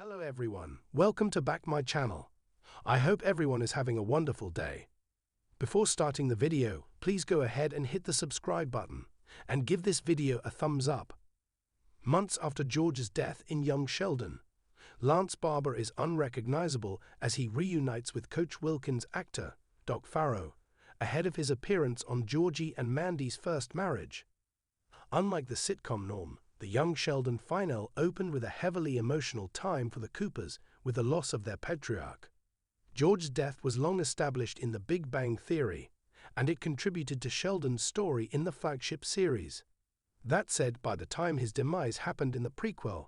Hello everyone, welcome to back my channel. I hope everyone is having a wonderful day. Before starting the video, please go ahead and hit the subscribe button and give this video a thumbs up. Months after George's death in young Sheldon, Lance Barber is unrecognizable as he reunites with Coach Wilkins' actor, Doc Farrow, ahead of his appearance on Georgie and Mandy's First Marriage. Unlike the sitcom norm, the young Sheldon finale opened with a heavily emotional time for the Coopers with the loss of their patriarch. George's death was long established in The Big Bang Theory, and it contributed to Sheldon's story in the flagship series. That said, by the time his demise happened in the prequel,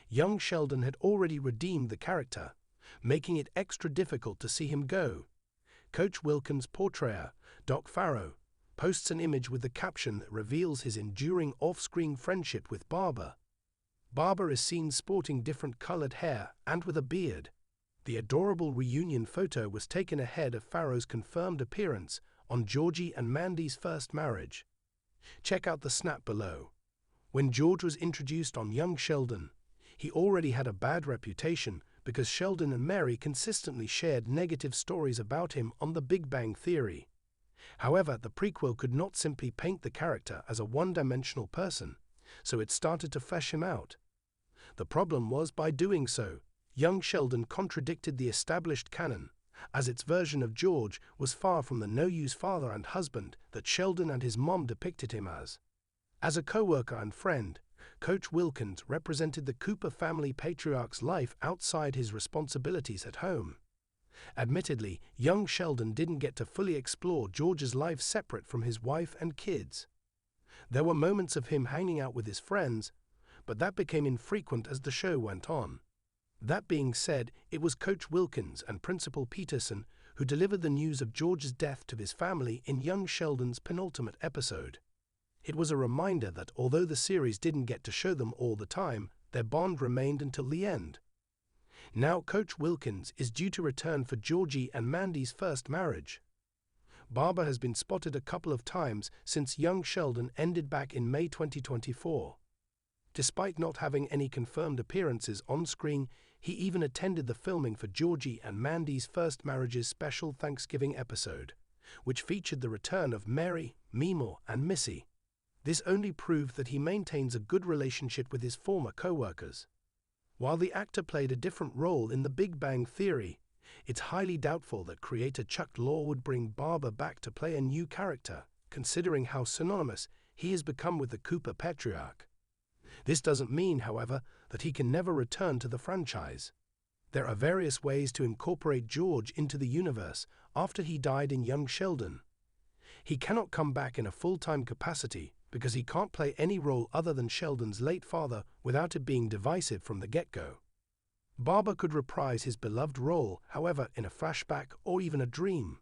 young Sheldon had already redeemed the character, making it extra difficult to see him go. Coach Wilkins' portrayer, Doc Farrow, posts an image with the caption that reveals his enduring off-screen friendship with Barber. Barber is seen sporting different colored hair and with a beard. The adorable reunion photo was taken ahead of Farrow's confirmed appearance on Georgie and Mandy's First Marriage. Check out the snap below. When George was introduced on young Sheldon, he already had a bad reputation because Sheldon and Mary consistently shared negative stories about him on The Big Bang Theory. However, the prequel could not simply paint the character as a one-dimensional person, so it started to flesh him out. The problem was, by doing so, young Sheldon contradicted the established canon, as its version of George was far from the no-use father and husband that Sheldon and his mom depicted him as. As a co-worker and friend, Coach Wilkins represented the Cooper family patriarch's life outside his responsibilities at home. Admittedly, young Sheldon didn't get to fully explore George's life separate from his wife and kids. There were moments of him hanging out with his friends, but that became infrequent as the show went on. That being said, it was Coach Wilkins and Principal Peterson who delivered the news of George's death to his family in young Sheldon's penultimate episode. It was a reminder that although the series didn't get to show them all the time, their bond remained until the end. Now Coach Wilkins is due to return for Georgie and Mandy's First Marriage. Barber has been spotted a couple of times since young Sheldon ended back in May 2024. Despite not having any confirmed appearances on screen, he even attended the filming for Georgie and Mandy's First Marriage's special Thanksgiving episode, which featured the return of Mary, Mimo, and Missy. This only proved that he maintains a good relationship with his former co-workers. While the actor played a different role in The Big Bang Theory, it's highly doubtful that creator Chuck Lorre would bring Barber back to play a new character, considering how synonymous he has become with the Cooper patriarch. This doesn't mean, however, that he can never return to the franchise. There are various ways to incorporate George into the universe after he died in young Sheldon. He cannot come back in a full-time capacity because he can't play any role other than Sheldon's late father without it being divisive from the get-go. Barber could reprise his beloved role, however, in a flashback or even a dream.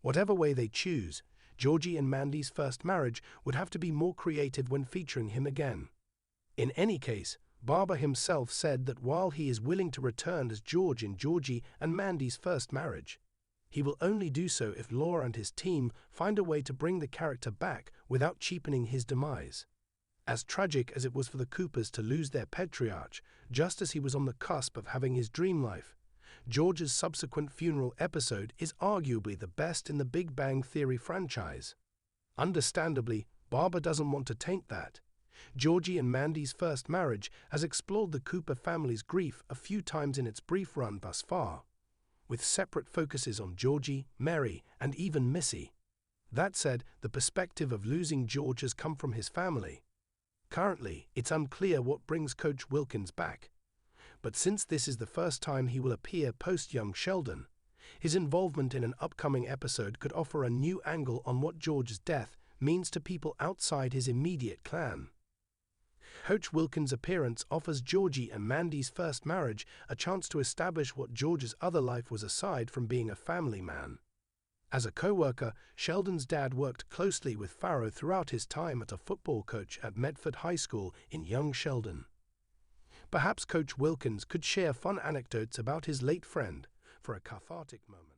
Whatever way they choose, Georgie and Mandy's First Marriage would have to be more creative when featuring him again. In any case, Barber himself said that while he is willing to return as George in Georgie and Mandy's First Marriage, he will only do so if Lorre and his team find a way to bring the character back without cheapening his demise. As tragic as it was for the Coopers to lose their patriarch just as he was on the cusp of having his dream life, George's subsequent funeral episode is arguably the best in the Big Bang Theory franchise. Understandably, Barber doesn't want to taint that. Georgie and Mandy's First Marriage has explored the Cooper family's grief a few times in its brief run thus far, with separate focuses on Georgie, Mary, and even Missy. That said, the perspective of losing George has come from his family. Currently, it's unclear what brings Coach Wilkins back, but since this is the first time he will appear post-young Sheldon, his involvement in an upcoming episode could offer a new angle on what George's death means to people outside his immediate clan. Coach Wilkins' appearance offers Georgie and Mandy's First Marriage a chance to establish what George's other life was aside from being a family man. As a co-worker, Sheldon's dad worked closely with Farrow throughout his time as a football coach at Medford High School in young Sheldon. Perhaps Coach Wilkins could share fun anecdotes about his late friend for a cathartic moment.